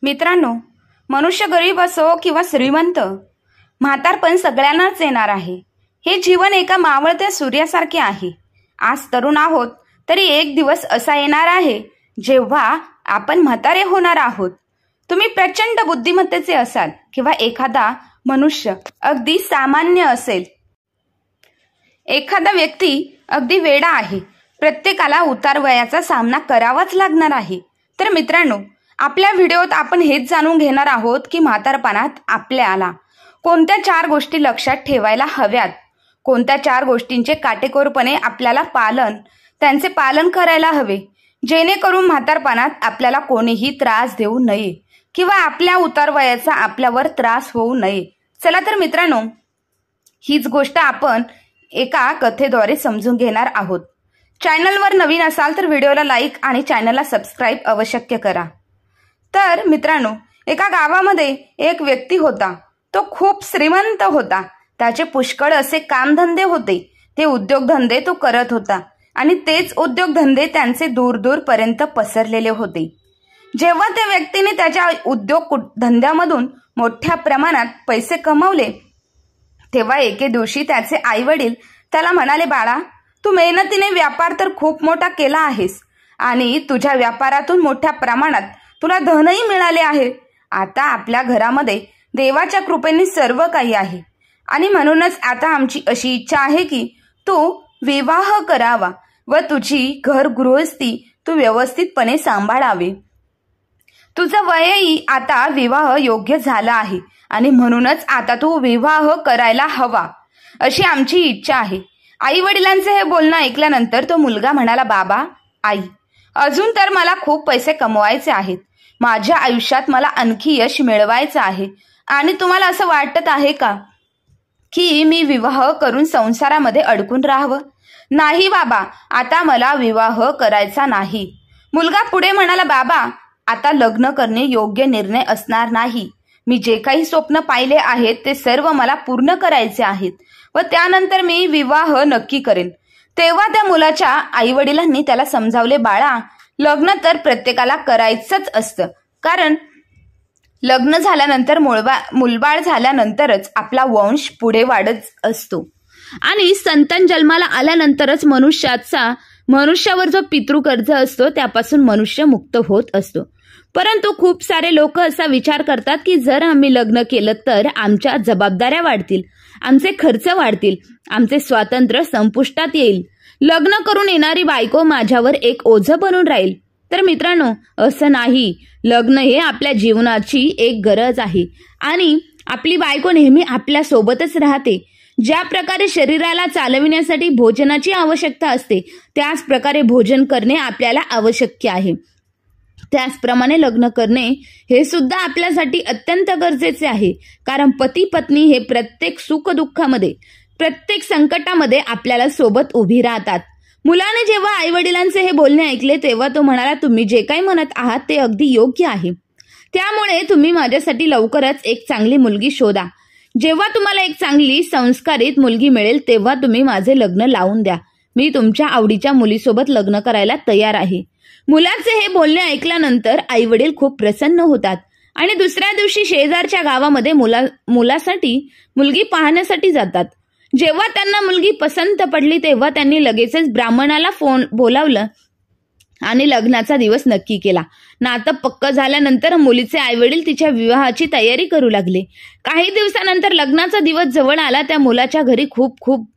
मित्रांनो, मनुष्य गरीब असो किंवा श्रीमंत, म्हातारपण सगळ्यांनाच येणार आहे. हे जीवन एका मावळत्या सूर्यासारखे आहे. आज तरुण आहोत तरी एक दिवस असा येणार आहे जेव्हा आपण म्हातारे होणार आहोत. तुम्ही प्रचंड बुद्धिमत्तेचे असाल किंवा एखादा मनुष्य अगदी सामान्य असेल. एखादा व्यक्ती अगदी वेडा आहे. प्रत्येकाला उतार वयाचा सामना करावाच लागणार आहे. तर मित्रांनो, आपल्या व्हिडिओत आपण हेच जाणून घेणार आहोत की म्हातारपणात आपल्याला कोणत्या 4 गोष्टी लक्षात ठेवायला हव्यात, कोणत्या 4 गोष्टींचे काटेकोरपणे आपल्याला त्यांचे पालन करायला हवे, जेणेकरून म्हातारपणात आपल्याला कोणीही त्रास देऊ नये किंवा आपल्या उतार वयाचा आपल्यावर त्रास होऊ नये. चला तर मित्रांनो, हीच गोष्ट आपण एका कथेद्वारे समजून घेणार आहोत. चॅनलवर नवीन असाल तर व्हिडिओला लाईक आणि चॅनलला सबस्क्राईब अवश्य करा. तर मित्रांनो, एका गावामध्ये एक व्यक्ती होता. तो खूप श्रीमंत होता. त्याचे पुष्कळ असे कामधंदे होते. ते उद्योगधंदे तो करत होता आणि तेच उद्योगधंदे त्यांचे दूर दूरपर्यंत पसरलेले होते. जेव्हा त्या व्यक्तीने त्याच्या उद्योग धंद्यामधून मोठ्या प्रमाणात पैसे कमवले, तेव्हा एके दिवशी त्याचे आई वडील त्याला म्हणाले, बाळा, तू मेहनतीने व्यापार तर खूप मोठा केला आहेस आणि तुझ्या व्यापारातून मोठ्या प्रमाणात तुला धनही मिळाले आहे. आता आपल्या घरामध्ये देवाच्या कृपेने सर्व काही आहे आणि म्हणूनच आता आमची अशी इच्छा आहे की तू विवाह करावा व तुझी घर गृहस्थी तू व्यवस्थितपणे सांभाळावी. तुझं वयही आता विवाह योग्य झाला आहे आणि म्हणूनच आता तू विवाह करायला हवा अशी आमची इच्छा आहे. आई वडिलांचे हे बोलणं ऐकल्यानंतर तो मुलगा म्हणाला, बाबा, आई, अजून तर मला खूप पैसे कमवायचे आहेत. माझ्या आयुष्यात मला आणखी यश मिळवायचं आहे आणि तुम्हाला असं वाटत आहे का की मी विवाह करून संसारामध्ये अडकून राहावं? नाही बाबा, आता मला विवाह करायचा नाही. मुलगा पुढे म्हणाला, बाबा, आता लग्न करणे योग्य निर्णय असणार नाही. मी जे काही स्वप्न पाहिले आहेत ते सर्व मला पूर्ण करायचे आहेत व त्यानंतर मी विवाह नक्की करेन. तेव्हा त्या मुलाच्या आई वडिलांनी त्याला समजावले, बाळा, लग्न तर प्रत्येकाला करायचंच असतं, कारण लग्न झाल्यानंतर मुलबाळ झाल्यानंतरच आपला वंश पुढे वाढत असतो आणि संतान जन्माला आल्यानंतरच मनुष्यावर जो पितृकर्ज असतो त्यापासून मनुष्य मुक्त होत असतो. परंतु खूप सारे लोक असा विचार करतात की जर आम्ही लग्न केलं तर आमच्या जबाबदाऱ्या वाढतील, आमचे खर्च वाढतील, आमचे स्वातंत्र्य संपुष्टात येईल, लग्न करून येणारी बायको माझ्यावर एक ओझं बनून राहील. तर मित्रांनो, असं नाही. लग्न हे आपल्या जीवनाची एक गरज आहे आणि आपली बायको नेहमी आपल्या सोबतच राहते. ज्या प्रकारे शरीराला चालविण्यासाठी भोजनाची आवश्यकता असते त्याच प्रकारे भोजन करणे आपल्याला आवश्यक आहे. त्याचप्रमाणे लग्न करणे हे सुद्धा आपल्यासाठी अत्यंत गरजेचे आहे, कारण पती पत्नी हे प्रत्येक सुखदुःखामध्ये, प्रत्येक संकटामध्ये आपल्याला सोबत उभी राहतात. मुलाने जेव्हा आई वडिलांचे हे बोलणे ऐकले तेव्हा तो म्हणाला, तुम्ही जे काही म्हणत आहात ते अगदी योग्य आहे. त्यामुळे तुम्ही माझ्यासाठी लवकरच एक चांगली मुलगी शोधा. जेव्हा तुम्हाला एक चांगली संस्कारित मुलगी मिळेल तेव्हा तुम्ही माझे लग्न लावून द्या. मी तुमच्या आवडीच्या मुलीसोबत लग्न करायला तयार आहे. मुलाचे हे बोलणे ऐकल्यानंतर आई वडील खूप प्रसन्न होतात आणि दुसऱ्या दिवशी शेजारच्या गावामध्ये मुलासाठी मुलगी पाहण्यासाठी जातात. जेव्हा त्यांना मुलगी पसंत पडली तेव्हा त्यांनी लगेचच ब्राह्मणाला बोलावलं आणि लग्नाचा दिवस नक्की केला. नातं पक्क झाल्यानंतर मुलीचे आईवडील तिच्या विवाहाची तयारी करू लागले. काही दिवसानंतर लग्नाचा दिवस जवळ आला. त्या मुलाच्या घरी खूप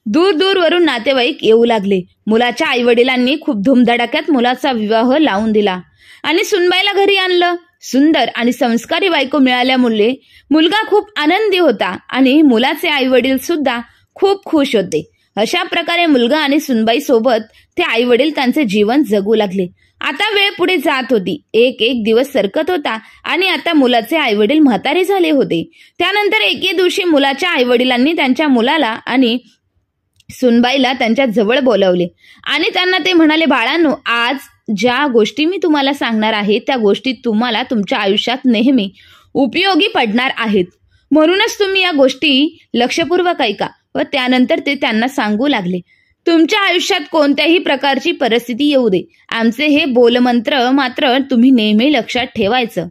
दूरवरून नातेवाईक येऊ लागले. मुलाच्या आईवडिलांनी खूप धूमधडाक्यात मुलाचा विवाह लावून दिला आणि सुनबाईला घरी आणलं. सुंदर आणि संस्कारी बायको मिळाल्यामुळे मुलगा खूप आनंदी होता आणि मुलाचे आईवडील सुद्धा खूप खुश होते. अशा प्रकारे मुलगा आणि सुनबाई सोबत ते आईवडील त्यांचे जीवन जगू लागले. आता वेळ पुढे जात होती. एक दिवस सरकत होता आणि आता मुलाचे आईवडील म्हातारे झाले होते. त्यानंतर एके दिवशी मुलाच्या आईवडिलांनी त्यांच्या मुलाला आणि सुनबाईला त्यांच्या जवळ बोलावले आणि त्यांना ते म्हणाले, बाळांनो, आज ज्या गोष्टी मी तुम्हाला सांगणार आहे त्या गोष्टी तुम्हाला तुमच्या आयुष्यात नेहमी उपयोगी पडणार आहेत. म्हणूनच तुम्ही या गोष्टी लक्षपूर्वक ऐका. व त्यानंतर ते त्यांना सांगू लागले, तुमच्या आयुष्यात कोणत्याही प्रकारची परिस्थिती येऊ दे, आमचे हे बोलमंत्र मात्र तुम्ही नेहमी लक्षात ठेवायचं.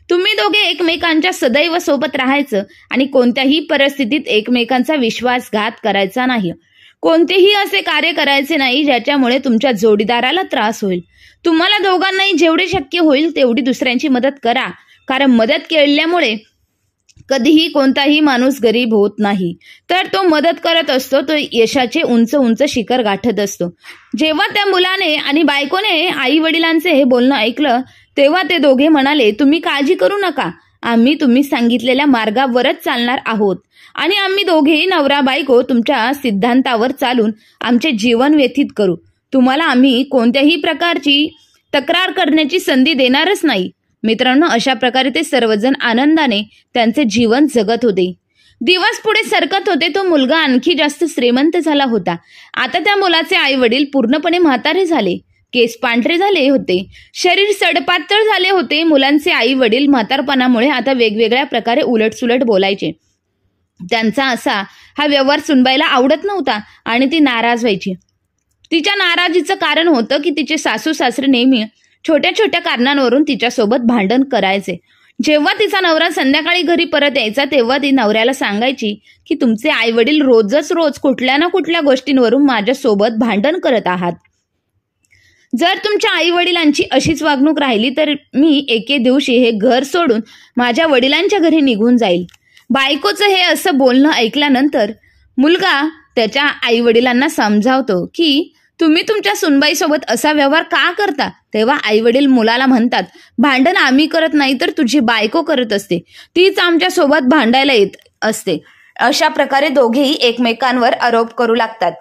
तुम्ही दोघे एकमेकांच्या सदैव सोबत राहायचं आणि कोणत्याही परिस्थितीत एकमेकांचा विश्वासघात करायचा नाही. कोणतेही असे कार्य करायचे नाही ज्याच्यामुळे तुमच्या जोडीदाराला त्रास होईल. तुम्हाला दोघांनाही जेवढे शक्य होईल तेवढी दुसऱ्यांची मदत करा, कारण मदत केल्यामुळे कधीही कोणताही माणूस गरीब होत नाही, तर तो मदत करत असतो, तो यशाचे उंच उंच शिखर गाठत असतो. जेव्हा त्या मुलाने आणि बायकोने आई वडिलांचे हे बोलणं ऐकलं तेव्हा ते दोघे म्हणाले, तुम्ही काळजी करू नका, आम्ही तुम्ही सांगितलेल्या मार्गावरच चालणार आहोत आणि आम्ही दोघेही नवरा बायको तुमच्या सिद्धांतावर चालून आमचे जीवन व्यतीत करू. तुम्हाला आम्ही कोणत्याही प्रकारची तक्रार करण्याची संधी देणारच नाही. मित्रांनो, अशा प्रकारे ते सर्वजण आनंदाने त्यांचे जीवन जगत होते. दिवस पुढे सरकत होते. तो मुलगा आणखी जास्त श्रीमंत झाला होता. आता त्या मुलाचे आई वडील पूर्णपणे म्हातारे झाले, केस पांढरे झाले होते, शरीर सडपातळ झाले होते. मुलांचे आई वडील म्हातारपणामुळे आता वेगवेगळ्या प्रकारे उलटसुलट बोलायचे. त्यांचा असा हा व्यवहार सुनबाईला आवडत नव्हता आणि ती नाराज व्हायची. तिच्या नाराजीचं कारण होतं की तिचे सासू सासरे नेहमी छोट्या छोट्या कारणांवरून तिच्यासोबत भांडण करायचे. जेव्हा तिचा नवरा संध्याकाळी घरी परत यायचा तेव्हा ती नवऱ्याला सांगायची की तुमचे आई वडील रोज कुठल्या ना कुठल्या गोष्टींवरून माझ्यासोबत भांडण करत आहात. जर तुमच्या आई वडिलांची अशीच वागणूक राहिली तर मी एके दिवशी हे घर सोडून माझ्या वडिलांच्या घरी निघून जाईल. बायकोचं हे असं बोलणं ऐकल्यानंतर मुलगा त्याच्या आई वडिलांना समजावतो की तुम्ही तुमच्या सुनबाईसोबत असा व्यवहार का करता. तेव्हा आई वडील मुलाला म्हणतात, भांडण आम्ही करत नाही तर तुझी बायको करत असते, तीच आमच्या सोबत भांडायला येत असते. अशा प्रकारे दोघेही एकमेकांवर आरोप करू लागतात.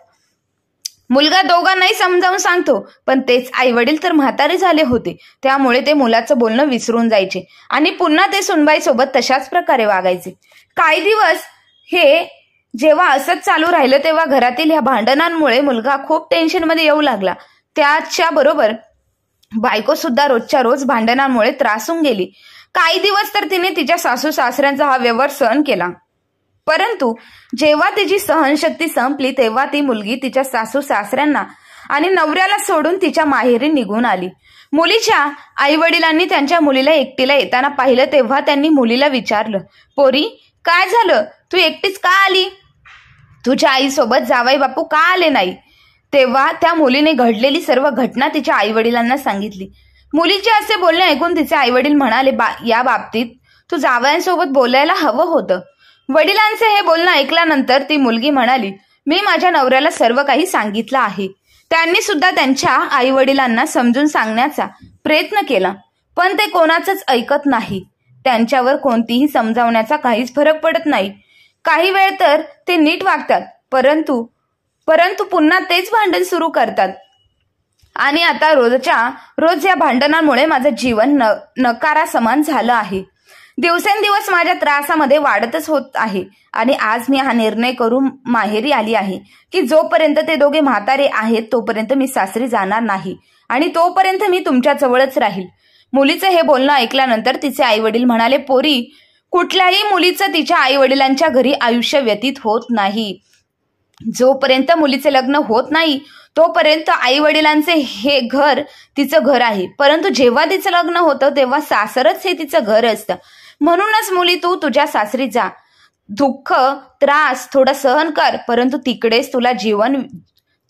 मुलगा दोघांनाही समजावून सांगतो, पण तेच आई वडील तर म्हातारे झाले होते, त्यामुळे ते मुलाचं बोलणं विसरून जायचे आणि पुन्हा ते सुनबाईसोबत तशाच प्रकारे वागायचे. काही दिवस हे जेव्हा असंच चालू राहिलं तेव्हा घरातील ह्या भांडणांमुळे मुलगा खूप टेन्शनमध्ये येऊ लागला. त्याच्या बरोबर बायको सुद्धा रोजच्या रोज भांडणांमुळे त्रासून गेली. काही दिवस तर तिने तिच्या सासू सासऱ्यांचा हा व्यवहार सहन केला, परंतु जेव्हा तिची सहनशक्ती संपली तेव्हा ती मुलगी तिच्या सासू सासऱ्यांना आणि नवऱ्याला सोडून तिच्या माहेरी निघून आली. मुलीच्या आई वडिलांनी त्यांच्या मुलीला एकटीला येताना पाहिलं तेव्हा त्यांनी मुलीला विचारलं, पोरी काय झालं, तू एकटीच का आली, तुझ्या आईसोबत जावई बापू का आले नाही. तेव्हा त्या मुलीने घडलेली सर्व घटना तिच्या आई वडिलांना सांगितली. मुलीचे असे बोलणे ऐकून तिचे आई वडील म्हणाले, या बाबतीत तू जावयांसोबत बोलायला हवं होतं. वडिलांचे हे बोलणं ऐकल्यानंतर ती मुलगी म्हणाली, मी माझ्या नवऱ्याला सर्व काही सांगितलं आहे. त्यांनी सुद्धा त्यांच्या आई वडिलांना समजून सांगण्याचा प्रयत्न केला, पण ते कोणाचंच ऐकत नाही. त्यांच्यावर कोणतीही समजावण्याचा काहीच फरक पडत नाही. काही वेळ तर ते नीट वागतात, परंतु पुन्हा तेच भांडण सुरू करतात आणि आता रोज या भांडणांमुळे माझं जीवन नकारा समान झालं आहे. दिवसेंदिवस माझ्या त्रासामध्ये वाढतच होत आहे आणि आज मी हा निर्णय करून माहेरी आली आहे की जोपर्यंत ते दोघे म्हातारे आहेत तोपर्यंत मी सासरी जाणार नाही आणि तोपर्यंत मी तुमच्या जवळच राहील. मुलीचं हे बोलणं ऐकल्यानंतर तिचे आई वडील म्हणाले, पोरी, कुठल्याही मुलीचं तिच्या आई वडिलांच्या घरी आयुष्य व्यतीत होत नाही. जोपर्यंत मुलीचे लग्न होत नाही तोपर्यंत आई वडिलांचे हे घर तिचं घर आहे, परंतु जेव्हा तिचं लग्न होतं तेव्हा सासरच हे तिचं घर असतं. म्हणूनच मुली, तू तुझ्या सासरी जा, दुःख त्रास थोडं सहन कर, परंतु तिकडेच तुला जीवन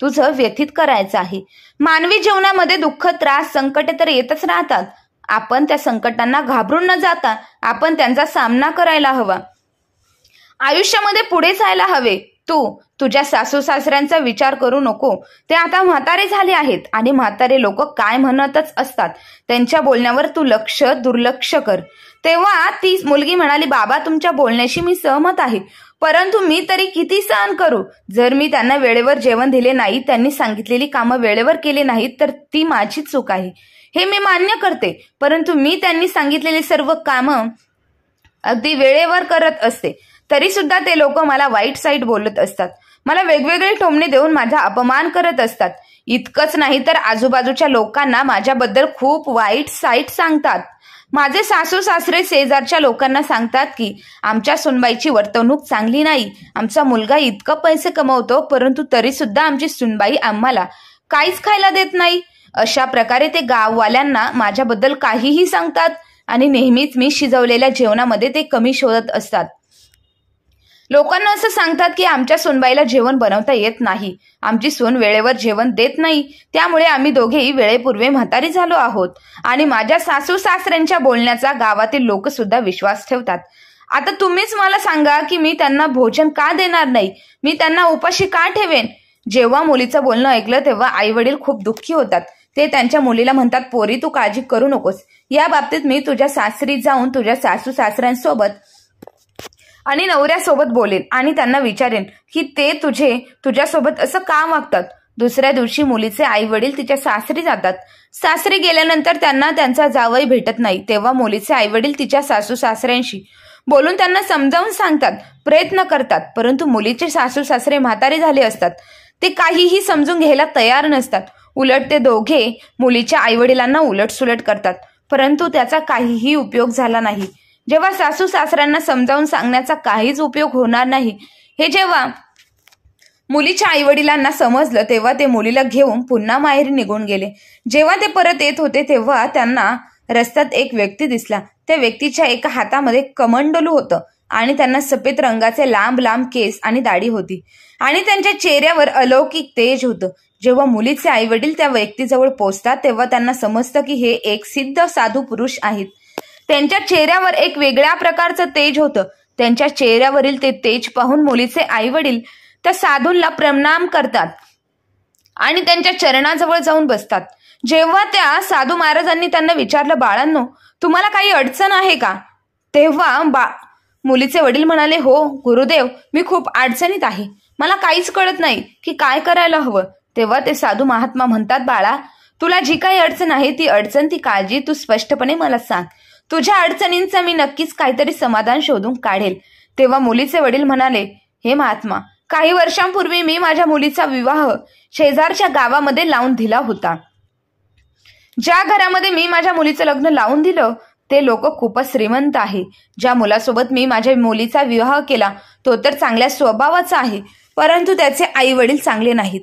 तुझं व्यतीत करायचं आहे. मानवी जीवनामध्ये दुःख त्रास संकटे तर येतच राहतात. आपण त्या संकटांना घाबरून न जाता आपण त्यांचा सामना करायला हवा. आयुष्यामध्ये पुढे जायला हवे. तू तुझ्या सासू सासऱ्यांचा विचार करू नको. ते आता म्हातारे झाले आहेत आणि म्हातारे लोक काय म्हणतच असतात, त्यांच्या बोलण्यावर तू दुर्लक्ष कर. तेव्हा ती मुलगी म्हणाली, बाबा, तुमच्या बोलण्याशी मी सहमत आहे, परंतु मी तरी किती सहन करू. जर मी त्यांना वेळेवर जेवण दिले नाही, त्यांनी सांगितलेली कामं वेळेवर केली नाहीत तर ती माझी चूक आहे, हे मी मान्य करते. परंतु मी त्यांनी सांगितलेली सर्व कामं अगदी वेळेवर करत असते, तरी सुद्धा ते लोक मला वाईट साईट बोलत असतात, मला वेगवेगळे टोमणे देऊन माझा अपमान करत असतात. इतकंच नाही तर आजूबाजूच्या लोकांना माझ्याबद्दल खूप वाईट साईट सांगतात. माझे सासू सासरे शेजारच्या लोकांना सांगतात की आमच्या सुनबाईची वर्तवणूक चांगली नाही, आमचा मुलगा इतकं पैसे कमवतो परंतु तरी सुद्धा आमची सुनबाई आम्हाला काहीच खायला देत नाही. अशा प्रकारे ते गाववाल्यांना माझ्याबद्दल काहीही सांगतात. आणि नेहमीच मी शिजवलेल्या जेवणामध्ये ते कमी शोधत असतात. लोकांना असं सांगतात की आमच्या सूनबाईला जेवण बनवता येत नाही, आमची सून वेळेवर जेवण देत नाही, त्यामुळे आम्ही दोघेही वेळेपूर्वी म्हातारी झालो आहोत. आणि माझ्या सासू सासऱ्यांच्या बोलण्याचा गावातील लोक सुद्धा विश्वास ठेवतात. आता तुम्हीच मला सांगा की मी त्यांना भोजन का देणार नाही, मी त्यांना उपाशी का ठेवेन. जेव्हा मुलीचं बोलणं ऐकलं तेव्हा आई वडील खूप दुःखी होतात. ते त्यांच्या मुलीला म्हणतात, पोरी तू काळजी करू नकोस, या बाबतीत मी तुझ्या सासरी जाऊन तुझ्या सासू सासऱ्यांसोबत आणि नवऱ्यासोबत बोलेन आणि त्यांना विचारेन की ते तुझ्यासोबत असं का वागतात. दुसऱ्या दिवशी मुलीचे आई वडील तिच्या सासरी जातात. सासरी गेल्यानंतर त्यांना त्यांचा जावई भेटत नाही. तेव्हा मुलीचे आई वडील तिच्या सासू सासऱ्यांशी बोलून त्यांना समजावून सांगतात, प्रयत्न करतात, परंतु मुलीचे सासू सासरे म्हातारे झाले असतात. ते काहीही समजून घ्यायला तयार नसतात. उलट ते दोघे मुलीच्या आई वडिलांना उलटसुलट करतात, परंतु त्याचा काहीही उपयोग झाला नाही. जेव्हा सासू सासऱ्यांना समजावून सांगण्याचा काहीच उपयोग होणार नाही हे जेव्हा मुलीच्या आई वडिलांना समजलं तेव्हा ते मुलीला घेऊन पुन्हा माहेरी निघून गेले. जेव्हा ते परत येत होते तेव्हा त्यांना रस्त्यात एक व्यक्ती दिसला. त्या व्यक्तीच्या एका हातामध्ये कमंडलू होतं आणि त्यांना सफेद रंगाचे लांब लांब केस आणि दाढी होती आणि त्यांच्या चेहऱ्यावर अलौकिक तेज होतं. जेव्हा मुलीचे आई वडील त्या व्यक्तीजवळ पोहोचतात तेव्हा त्यांना समजतं की हे एक सिद्ध साधू पुरुष आहेत. त्यांच्या चेहऱ्यावर एक वेगळ्या प्रकारचं तेज होतं. त्यांच्या चेहऱ्यावरील ते तेज पाहून मुलीचे आई वडील त्या साधूंना प्रणाम करतात आणि त्यांच्या चरणाजवळ जाऊन बसतात. जेव्हा त्या साधू महाराजांनी त्यांना विचारलं, बाळांनो तुम्हाला काही अडचण आहे का, तेव्हा मुलीचे वडील म्हणाले, हो गुरुदेव, मी खूप अडचणीत आहे, मला काहीच कळत नाही की काय करायला हवं. तेव्हा ते साधू महात्मा म्हणतात, बाळा तुला जी काही अडचण आहे ती अडचण ती काळजी तू स्पष्टपणे मला सांग, तुझ्या अडचणींचं मी नक्कीच काहीतरी समाधान शोधून काढेल. तेव्हा मुलीचे वडील म्हणाले, हे महात्मा, काही वर्षांपूर्वी मी माझ्या मुलीचा विवाह शेजारच्या गावामध्ये लावून दिला होता. ज्या घरामध्ये मी माझ्या मुलीचं लग्न लावून दिलं ते लोक खूपच श्रीमंत आहे. ज्या मुलासोबत मी माझ्या मुलीचा विवाह केला तो तर चांगल्या स्वभावाचा आहे, परंतु त्याचे आई वडील चांगले नाहीत.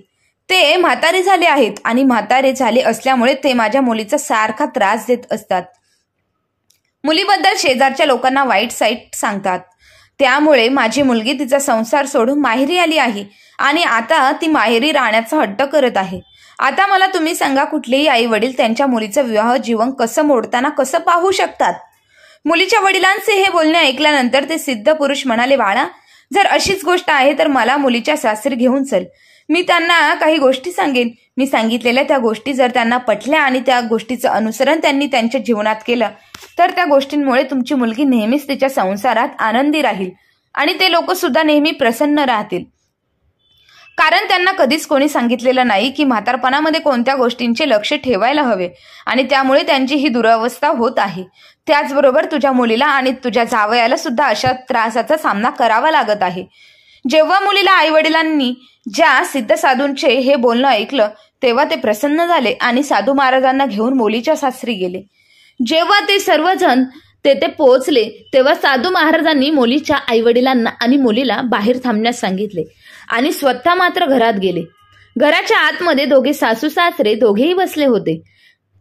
ते म्हातारे झाले आहेत आणि म्हातारे झाले असल्यामुळे ते माझ्या मुलीचा सारखा त्रास देत असतात. मुलीबद्दल शेजारच्या लोकांना वाईट साईट सांगतात. त्यामुळे माझी मुलगी तिचा संसार सोडून माहेरी आली आहे आणि आता ती माहेरी राहण्याचा हट्ट करत आहे. आता मला तुम्ही सांगा, कुठलेही आई वडील त्यांच्या मुलीचं विवाह जीवन कसं मोडताना कसं पाहू शकतात. मुलीच्या वडिलांचे हे बोलणे ऐकल्यानंतर ते सिद्ध पुरुष म्हणाले, बाळा जर अशीच गोष्ट आहे तर मला मुलीच्या सासरी घेऊन चल, मी त्यांना काही गोष्टी सांगेन. मी सांगितलेल्या त्या गोष्टी जर त्यांना पटल्या आणि त्या गोष्टीचं अनुसरण त्यांनी त्यांच्या जीवनात केलं तर त्या गोष्टींमुळे तुमची मुलगी नेहमीच तिच्या संसारात आनंदी राहील आणि ते लोक सुद्धा नेहमी प्रसन्न राहतील. कारण त्यांना कधीच कोणी सांगितलेलं नाही की म्हातारपणामध्ये कोणत्या गोष्टींचे लक्ष ठेवायला हवे आणि त्यामुळे त्यांची ही दुरावस्था होत आहे. त्याचबरोबर तुझ्या मुलीला आणि तुझ्या जावयाला सुद्धा अशा त्रासाचा सामना करावा लागत आहे. जेव्हा मुलीला आई वडिलांनी ज्या सिद्ध साधूंचे हे बोलणं ऐकलं तेव्हा ते प्रसन्न झाले आणि साधू महाराजांना घेऊन मुलीच्या सासरी गेले. जेव्हा ते सर्वजण तेथे पोहोचले तेव्हा साधू महाराजांनी मुलीच्या आई वडिलांना आणि मुलीला बाहेर थांबण्यास सांगितले आणि स्वतः मात्र घरात गेले. घराच्या आतमध्ये दोघे सासू सासरे दोघेही बसले होते.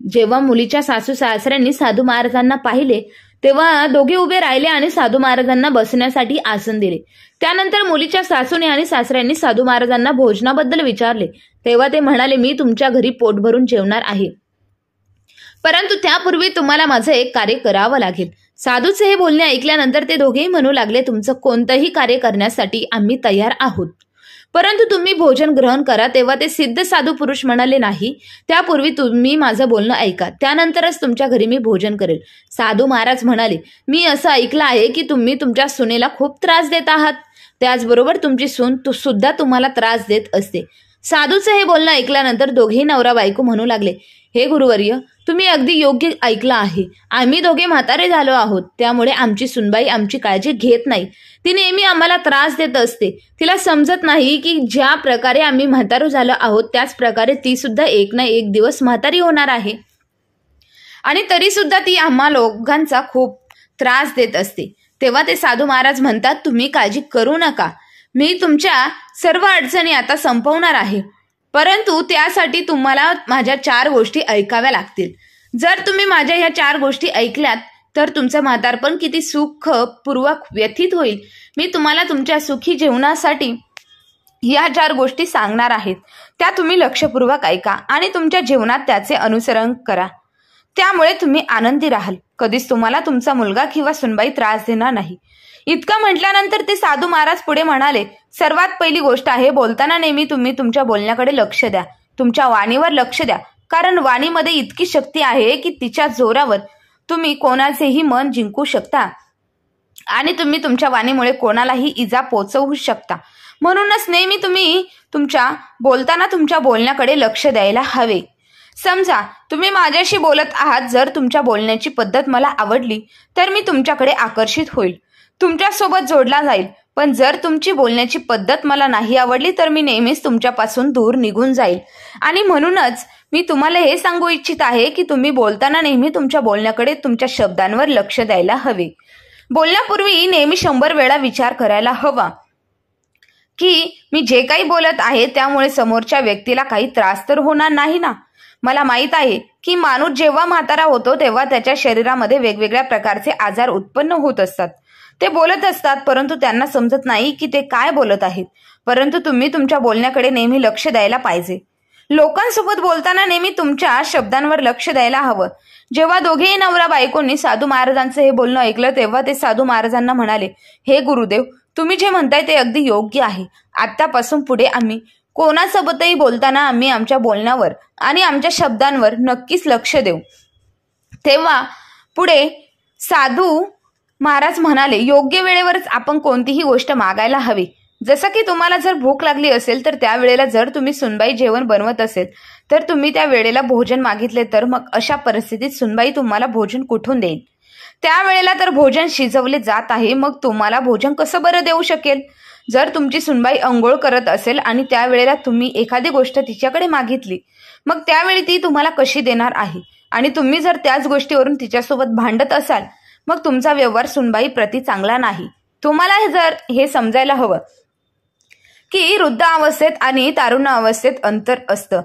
जेव्हा मुलीच्या सासू सासऱ्यांनी साधू महाराजांना पाहिले तेव्हा दोघे उभे राहिले आणि साधू महाराजांना बसण्यासाठी आसन दिले. त्यानंतर मुलीच्या सासूने आणि सासऱ्यांनी साधू महाराजांना भोजनाबद्दल विचारले. तेव्हा ते म्हणाले, मी तुमच्या घरी पोट भरून जेवणार आहे, परंतु त्यापूर्वी तुम्हाला माझं एक कार्य करावं लागेल. साधूचे हे बोलणे ऐकल्यानंतर ते दोघेही म्हणू लागले, तुमचं कोणतंही कार्य करण्यासाठी आम्ही तयार आहोत, परंतु तुम्ही भोजन ग्रहण करा. तेव्हा ते सिद्ध साधू पुरुष म्हणाले, नाही, त्यापूर्वी तुम्ही माझं बोलणं ऐका, त्यानंतरच तुमच्या घरी मी भोजन करेल. साधू महाराज म्हणाले, मी असं ऐकलं आहे की तुम्ही तुमच्या सुनेला खूप त्रास देत आहात, त्याचबरोबर तुमची सून सुद्धा तुम्हाला त्रास देत असते. साधूचं हे बोलणं ऐकल्यानंतर दोघेही नवरा बायको म्हणू लागले, हे गुरुवर्य, तुम्ही अगदी योग्य ऐकलं आहे. आम्ही दोघे म्हातारे झालो आहोत, त्यामुळे आमची सुनबाई आमची काळजी घेत नाही. ती नेहमी आम्हाला त्रास देत असते. तिला समजत नाही की ज्या प्रकारे आम्ही म्हातारो झालो आहोत त्याच प्रकारे ती सुद्धा एक ना एक दिवस म्हातारी होणार आहे आणि तरी सुद्धा ती आम्हा लोकांचा खूप त्रास देत असते. तेव्हा ते साधू महाराज म्हणतात, तुम्ही काळजी करू नका, मी तुमच्या सर्व अडचणी आता संपवणार आहे, परंतु त्यासाठी तुम्हाला माझ्या 4 गोष्टी ऐकाव्या लागतील. जर तुम्ही माझ्या ह्या 4 गोष्टी ऐकल्यात तर तुमचं म्हातारपण किती सुखपूर्वक व्यतीत होईल. मी तुम्हाला तुमच्या सुखी जीवनासाठी या 4 गोष्टी सांगणार आहेत. त्या तुम्ही लक्षपूर्वक ऐका आणि तुमच्या जीवनात त्याचे अनुसरण करा. त्यामुळे तुम्ही आनंदी राहाल. कधीच तुम्हाला तुमचा मुलगा किंवा सुनबाई त्रास देणार नाही. इतकं म्हटल्यानंतर ते साधू महाराज पुढे म्हणाले, सर्वात पहिली गोष्ट आहे, बोलताना नेहमी तुम्ही तुमच्या बोलण्याकडे लक्ष द्या. तुमच्या वाणीवर लक्ष द्या. कारण वाणीमध्ये इतकी शक्ती आहे की तिच्या जोरावर तुम्ही कोणाचेही मन जिंकू शकता आणि तुम्ही तुमच्या वाणीमुळे कोणालाही इजा पोचवू शकता. म्हणूनच नेहमी तुम्ही बोलताना तुमच्या बोलण्याकडे लक्ष द्यायला हवे. समजा तुम्ही माझ्याशी बोलत आहात. जर तुमच्या बोलण्याची पद्धत मला आवडली तर मी तुमच्याकडे आकर्षित होईल, तुमच्यासोबत जोडला जाईल. पण जर तुमची बोलण्याची पद्धत मला नाही आवडली तर मी नेहमीच तुमच्यापासून दूर निघून जाईल. आणि म्हणूनच मी तुम्हाला हे सांगू इच्छित आहे की तुम्ही बोलताना नेहमी तुमच्या बोलण्याकडे, तुमच्या शब्दांवर लक्ष द्यायला हवे. बोलण्यापूर्वी नेहमी 100 वेळा विचार करायला हवा की मी जे काही बोलत आहे त्यामुळे समोरच्या व्यक्तीला काही त्रास तर होणार नाही ना. मला माहित आहे की माणूस जेव्हा म्हातारा होतो तेव्हा त्याच्या शरीरामध्ये वेगवेगळ्या प्रकारचे आजार उत्पन्न होत असतात. ते बोलत असतात परंतु त्यांना समजत नाही की ते काय बोलत आहेत. परंतु तुम्ही तुमच्या बोलण्याकडे नेहमी लक्ष द्यायला पाहिजे. लोकांसोबत बोलताना नेहमी तुमच्या शब्दांवर लक्ष द्यायला हवं. जेव्हा दोघेही नवरा बायकोंनी साधू महाराजांचं हे बोलणं ऐकलं तेव्हा ते साधू महाराजांना म्हणाले, हे गुरुदेव, तुम्ही जे म्हणताय ते अगदी योग्य आहे. आतापासून पुढे आम्ही कोणासोबतही बोलताना आम्ही आमच्या बोलण्यावर आणि आमच्या शब्दांवर नक्कीच लक्ष देऊ. तेव्हा पुढे साधू महाराज म्हणाले, योग्य वेळेवरच आपण कोणतीही गोष्ट मागायला हवी. जसं की तुम्हाला जर भूक लागली असेल तर त्यावेळेला जर तुम्ही सुनबाई जेवण बनवत असेल तर तुम्ही त्या वेळेला भोजन मागितले तर मग अशा परिस्थितीत सुनबाई तुम्हाला भोजन कुठून देईल. त्यावेळेला तर भोजन शिजवले जात आहे, मग तुम्हाला भोजन कसं बरं देऊ शकेल. जर तुमची सुनबाई अंघोळ करत असेल आणि त्यावेळेला तुम्ही एखादी गोष्ट तिच्याकडे मागितली, मग त्यावेळी ती तुम्हाला कशी देणार आहे. आणि तुम्ही जर त्याच गोष्टीवरून तिच्यासोबत भांडत असाल मग तुमचा व्यवहार सुनबाई प्रति चांगला नाही. तुम्हाला जर हे समजायला हवं की वृद्ध अवस्थेत आणि तारुण्य अवस्थेत अंतर असतं.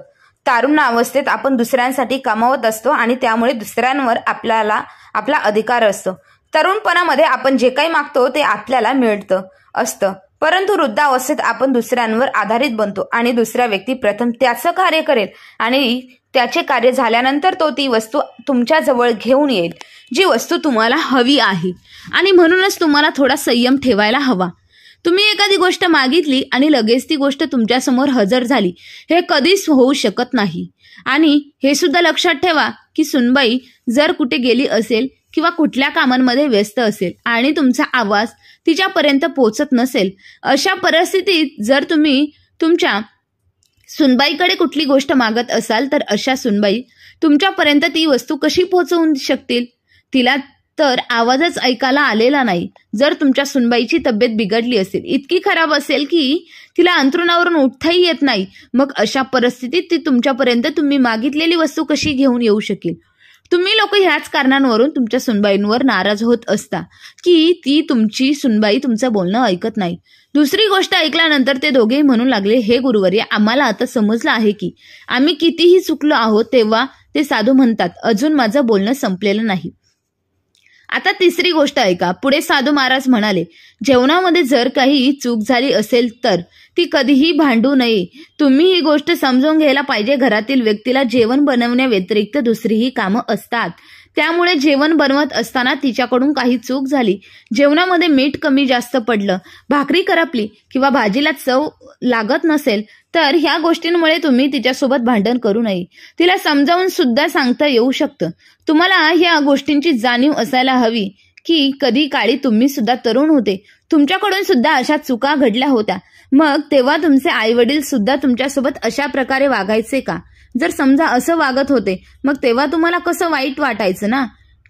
तारुण्य अवस्थेत आपण दुसऱ्यांसाठी कमावत असतो आणि त्यामुळे दुसऱ्यांवर आपला अधिकार असतो. तरुणपणामध्ये आपण जे काही मागतो ते आपल्याला मिळतं असतं. परंतु वृद्धावस्थेत आपण दुसऱ्यांवर आधारित बनतो आणि दुसरा व्यक्ती प्रथम त्याचं कार्य करेल आणि त्याचे कार्य झाल्यानंतर तो ती वस्तू तुमच्या जवळ घेऊन येईल जी वस्तू तुम्हाला हवी आहे. आणि म्हणूनच तुम्हाला थोडा संयम ठेवायला हवा. तुम्ही एखादी गोष्ट मागितली आणि लगेच ती गोष्ट तुमच्यासमोर हजर झाली, हे कधीच होऊ शकत नाही. आणि हे सुद्धा लक्षात ठेवा की सुनबाई जर कुठे गेली असेल किंवा कुठल्या कामांमध्ये व्यस्त असेल आणि तुमचा आवाज तिच्यापर्यंत पोहोचत नसेल, अशा परिस्थितीत जर तुम्ही तुमच्या सुनबाईकडे कुठली गोष्ट मागत असाल तर अशा सुनबाई तुमच्यापर्यंत ती वस्तू कशी पोहोचवून शकतील. तिला तर आवाजच ऐकायला आलेला नाही. जर तुमच्या सुनबाईची तब्येत बिघडली असेल, इतकी खराब असेल की तिला अंथरुणावरून उठताही येत नाही, मग अशा परिस्थितीत ती तुमच्यापर्यंत तुम्ही मागितलेली वस्तू कशी घेऊन येऊ शकेल. तुम्ही लोक ह्याच कारणांवरून तुमच्या सुनबाईंवर नाराज होत असता की ती तुमची सुनबाई तुमचं बोलणं ऐकत नाही. दुसरी गोष्ट ऐकल्यानंतर ते दोघेही म्हणू लागले, हे गुरुवर्य, आम्हाला आता समजलं आहे की आम्ही कितीही चुकलो आहोत. तेव्हा ते साधू म्हणतात, अजून माझं बोलणं संपलेलं नाही. आता तिसरी गोष्ट ऐका. पुढे साधू महाराज म्हणाले, जेवणामध्ये जर काही चूक झाली असेल तर ती कधीही भांडू नये. तुम्ही ही गोष्ट समजून घ्यायला पाहिजे. घरातील व्यक्तीला जेवण बनवण्या व्यतिरिक्त दुसरीही कामं असतात. त्यामुळे जेवण बनवत असताना तिच्याकडून काही चूक झाली, जेवणामध्ये मीठ कमी जास्त पडलं, भाकरी करपली किंवा भाजीला चव लागत नसेल तर ह्या गोष्टींमुळे तुम्ही तिच्यासोबत भांडण करू नये. तिला समजावून सुद्धा सांगता येऊ शकतं. तुम्हाला ह्या गोष्टींची जाणीव असायला हवी की कधी काळी तुम्ही सुद्धा तरुण होते, तुमच्याकडून सुद्धा अशा चुका घडल्या होत्या. मग तेव्हा तुमचे आई वडील सुद्धा तुमच्यासोबत अशा प्रकारे वागायचे का. जर समजा असं वागत होते मग तेव्हा तुम्हाला कसं वाईट वाटायचं ना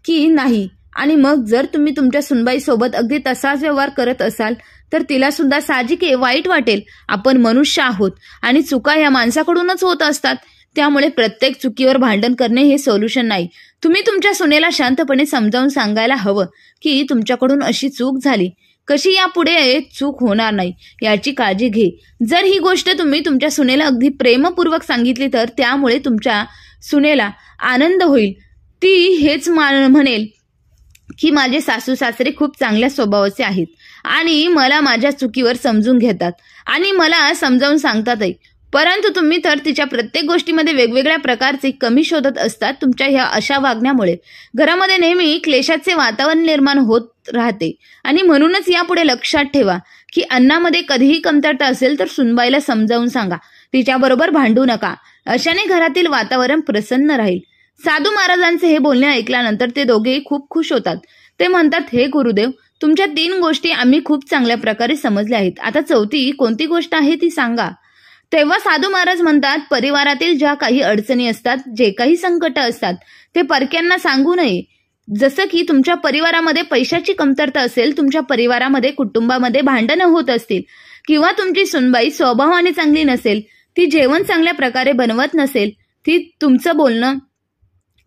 की नाही. आणि मग जर तुम्ही तुमच्या सुनबाईसोबत अगदी तसाच व्यवहार करत असाल तर तिला सुद्धा साहजिक वाईट वाटेल. आपण मनुष्य आहोत आणि चुका ह्या माणसाकडूनच होत असतात. त्यामुळे प्रत्येक चुकीवर भांडण करणे हे सोल्युशन नाही. तुम्ही तुमच्या सुनेला शांतपणे समजावून सांगायला हवं की तुमच्याकडून अशी चूक झाली, कशी यापुढे चूक होणार नाही याची काळजी घे. जर ही गोष्ट तुम्ही तुमच्या सुनेला अगदी प्रेमपूर्वक सांगितली तर त्यामुळे तुमच्या सुनेला आनंद होईल. ती हेच म्हणेल की माझे सासू सासरे खूप चांगल्या स्वभावाचे आहेत आणि मला माझ्या चुकीवर समजून घेतात आणि मला समजावून सांगतातही. परंतु तुम्ही तर तिच्या प्रत्येक गोष्टीमध्ये वेगवेगळ्या प्रकारचे कमी शोधत असतात. तुमच्या ह्या अशा वागण्यामुळे घरामध्ये नेहमी क्लेशाचे वातावरण निर्माण होत राहते आणि म्हणूनच यापुढे लक्षात ठेवा की अन्नामध्ये कधीही कमतरता असेल तर सुनबाईला समजावून सांगा, तिच्याबरोबर भांडू नका. अशाने घरातील वातावरण प्रसन्न राहील. साधू महाराजांचे हे बोलणे ऐकल्यानंतर ते दोघेही खूप खुश होतात. ते म्हणतात, हे गुरुदेव, तुमच्या 3 गोष्टी आम्ही खूप चांगल्या प्रकारे समजल्या आहेत. आता 4थी कोणती गोष्ट आहे ती सांगा. तेव्हा साधू महाराज म्हणतात, परिवारातील ज्या काही अडचणी असतात, जे काही संकट असतात ते परक्यांना सांगू नये. जसं की तुमच्या परिवारामध्ये पैशाची कमतरता असेल, तुमच्या परिवारामध्ये कुटुंबामध्ये भांडणं होत असतील किंवा तुमची सुनबाई स्वभावाने चांगली नसेल, ती जेवण चांगल्या प्रकारे बनवत नसेल, ती तुमचं बोलणं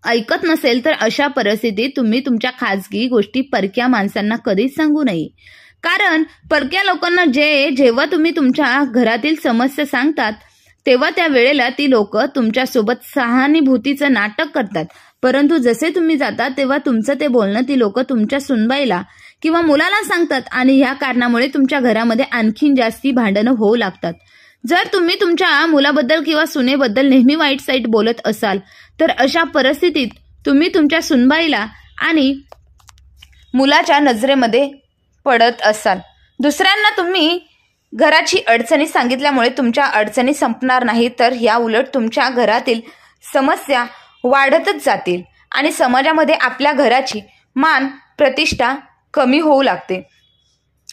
ऐकत नसेल, तर अशा परिस्थितीत तुम्ही तुमच्या खाजगी गोष्टी परक्या माणसांना कधीच सांगू नये. कारण परक्या लोकांना जेव्हा तुम्ही तुमच्या घरातील समस्या सांगतात तेव्हा त्या वेळेला ती लोक तुमच्यासोबत सहानुभूतीचं नाटक करतात. परंतु जसे तुम्ही जातात तेव्हा तुमचं ते बोलणं ती लोक तुमच्या सुनबाईला किंवा मुलाला सांगतात आणि ह्या कारणामुळे तुमच्या घरामध्ये आणखीन जास्ती भांडणं होऊ लागतात. जर तुम्ही तुमच्या मुलाबद्दल किंवा सुनेबद्दल नेहमी वाईट साईट बोलत असाल तर अशा परिस्थितीत तुम्ही तुमच्या सुनबाईला आणि मुलाच्या नजरेमध्ये पडत असाल. दुसऱ्यांना तुम्ही घराची अडचणी सांगितल्यामुळे तुमच्या अडचणी संपणार नाही, तर या उलट तुमच्या घरातील समस्या वाढतच जातील आणि समाजामध्ये आपल्या घराची मान प्रतिष्ठा कमी होऊ लागते.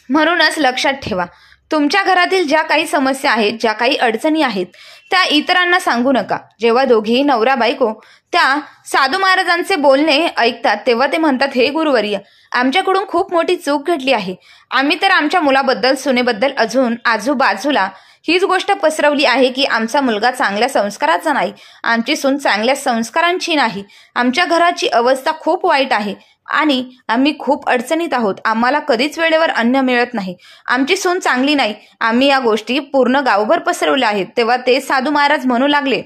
म्हणूनच लक्षात ठेवा, तुमच्या घरातील ज्या काही समस्या आहेत, ज्या काही अडचणी आहेत त्या इतरांना सांगू नका. जेव्हा दोघेही नवरा बायको त्या साधू महाराजांचे बोलणे ऐकतात तेव्हा ते म्हणतात, हे गुरुवर्य, आमच्याकडून खूप मोठी चूक घडली आहे. आम्ही तर आमच्या मुलाबद्दल सुनेबद्दल अजून आजूबाजूला हीच गोष्ट पसरवली आहे की आमचा मुलगा चांगल्या संस्काराचा नाही, आमची सून चांगल्या संस्कारांची नाही, आमच्या घराची अवस्था खूप वाईट आहे आणि आम्ही खूप अडचणीत आहोत, आम्हाला कधीच वेळेवर अन्न मिळत नाही, आमची सून चांगली नाही. आम्ही या गोष्टी पूर्ण गावभर पसरवल्या आहेत. तेव्हा ते साधू महाराज म्हणू लागले,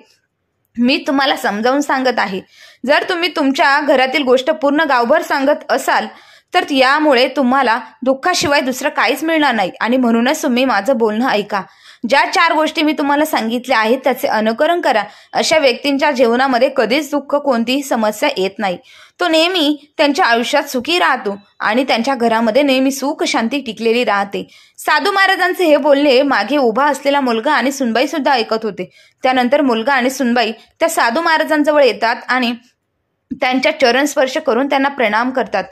मी तुम्हाला समजावून सांगत आहे, जर तुम्ही तुमच्या घरातील गोष्ट पूर्ण गावभर सांगत असाल तर यामुळे तुम्हाला दुःखाशिवाय दुसरं काहीच मिळणार नाही आणि म्हणूनच तुम्ही माझं बोलणं ऐका. ज्या 4 गोष्टी मी तुम्हाला सांगितल्या आहेत त्याचे अनुकरण करा. अशा व्यक्तींच्या जीवनामध्ये कधीच दुःख, कोणतीही समस्या येत नाही. तो नेहमी त्यांच्या आयुष्यात सुखी राहतो आणि त्यांच्या घरामध्ये नेहमी सुख शांती टिकलेली राहते. साधू महाराजांचे हे बोलणे मागे उभा असलेला मुलगा आणि सुनबाई सुद्धा ऐकत होते. त्यानंतर मुलगा आणि सुनबाई त्या साधू महाराजांजवळ येतात आणि त्यांच्या चरण स्पर्श करून त्यांना प्रणाम करतात.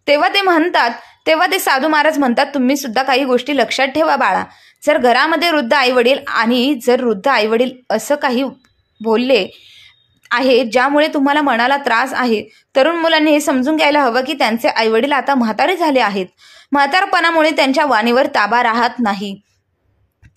तेव्हा ते साधू महाराज म्हणतात, तुम्ही सुद्धा काही गोष्टी लक्षात ठेवा बाळा. जर घरामध्ये वृद्ध आईवडील आणि जर वृद्ध आईवडील असं काही बोलले आहे ज्यामुळे तुम्हाला मनाला त्रास आहे, तरुण मुलांनी हे समजून घ्यायला हवं की त्यांचे आईवडील आता म्हातारे झाले आहेत. म्हातारपणामुळे त्यांच्या वाणीवर ताबा राहत नाही.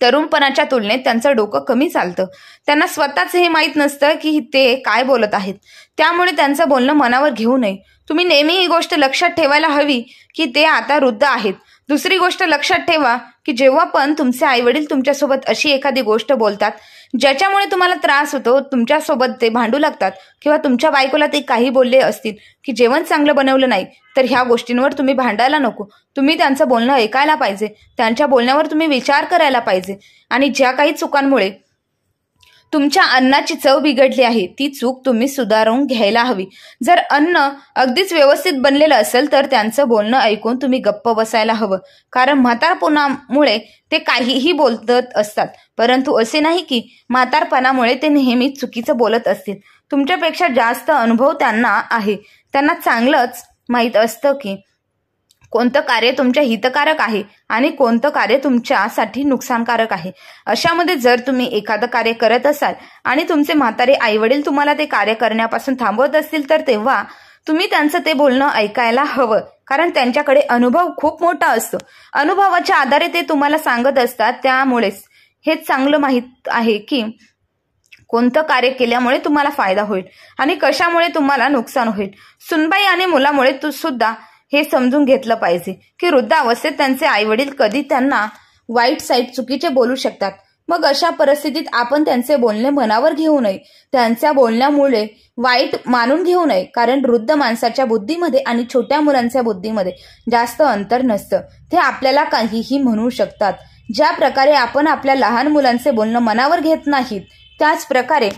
तरुणपणाच्या तुलनेत त्यांचं डोकं कमी चालतं. त्यांना स्वतःच हे माहीत नसतं की ते काय बोलत आहेत, त्यामुळे त्यांचं बोलणं मनावर घेऊ नये. तुम्ही नेहमी ही गोष्ट लक्षात ठेवायला हवी की ते आता वृद्ध आहेत. दुसरी गोष्ट लक्षात ठेवा की जेव्हा पण तुमचे आईवडील तुमच्यासोबत अशी एखादी गोष्ट बोलतात ज्याच्यामुळे तुम्हाला त्रास होतो, तुमच्यासोबत ते भांडू लागतात किंवा तुमच्या बायकोला ते काही बोलले असतील की जेवण चांगलं बनवलं नाही, तर ह्या गोष्टींवर तुम्ही भांडायला नको. तुम्ही त्यांचं बोलणं ऐकायला पाहिजे, त्यांच्या बोलण्यावर तुम्ही विचार करायला पाहिजे आणि ज्या काही चुकांमुळे तुमच्या अन्नाची चव बिघडली आहे ती चूक तुम्ही सुधारून घ्यायला हवी. जर अन्न अगदीच व्यवस्थित बनलेलं असेल तर त्यांचं बोलणं ऐकून तुम्ही गप्प बसायला हवं. कारण म्हातारपणामुळे ते काहीही बोलत असतात, परंतु असे नाही की म्हातारपणामुळे ते नेहमी चुकीचं बोलत असतील. तुमच्यापेक्षा जास्त अनुभव त्यांना आहे. त्यांना चांगलंच माहीत असतं की कोणतं कार्य तुमच्या हितकारक आहे आणि कोणतं कार्य तुमच्यासाठी नुकसानकारक आहे. अशामध्ये जर तुम्ही एखादं कार्य करत असाल आणि तुमचे म्हातारे आईवडील तुम्हाला ते कार्य करण्यापासून थांबवत असतील तर तेव्हा तुम्ही त्यांचं ते बोलणं ऐकायला हवं. कारण त्यांच्याकडे अनुभव खूप मोठा असतो. अनुभवाच्या आधारे ते तुम्हाला सांगत असतात. त्यामुळेच हे चांगलं माहीत आहे की कोणतं कार्य केल्यामुळे तुम्हाला फायदा होईल आणि कशामुळे तुम्हाला नुकसान होईल. सुनबाई आणि मुलामुळे सुद्धा हे समजून घेतलं पाहिजे की वृद्धावस्थेत त्यांचे आईवडील कधी त्यांना वाईट साईट चुकीचे बोलू शकतात. मग अशा परिस्थितीत आपण त्यांचे बोलणे मनावर घेऊ नये, त्यांच्या बोलण्यामुळे वाईट मानून घेऊ नये, कारण वृद्ध माणसाच्या बुद्धीमध्ये आणि छोट्या मुलांच्या बुद्धीमध्ये जास्त अंतर नसतं. ते आपल्याला काहीही म्हणू शकतात. ज्या प्रकारे आपण आपल्या लहान मुलांचे बोलणं मनावर घेत नाहीत, त्याच प्रकारे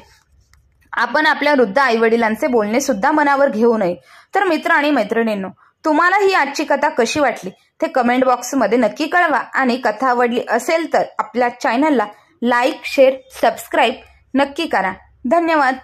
आपण आपल्या वृद्ध आईवडिलांचे बोलणे सुद्धा मनावर घेऊ नये. तर मित्र आणि मैत्रिणींनो, तुम्हाला ही आजची कथा कशी वाटली ते कमेंट बॉक्समध्ये नक्की कळवा. आणि कथा आवडली असेल तर आपल्या चॅनलला लाईक, शेअर, सबस्क्राईब नक्की करा. धन्यवाद.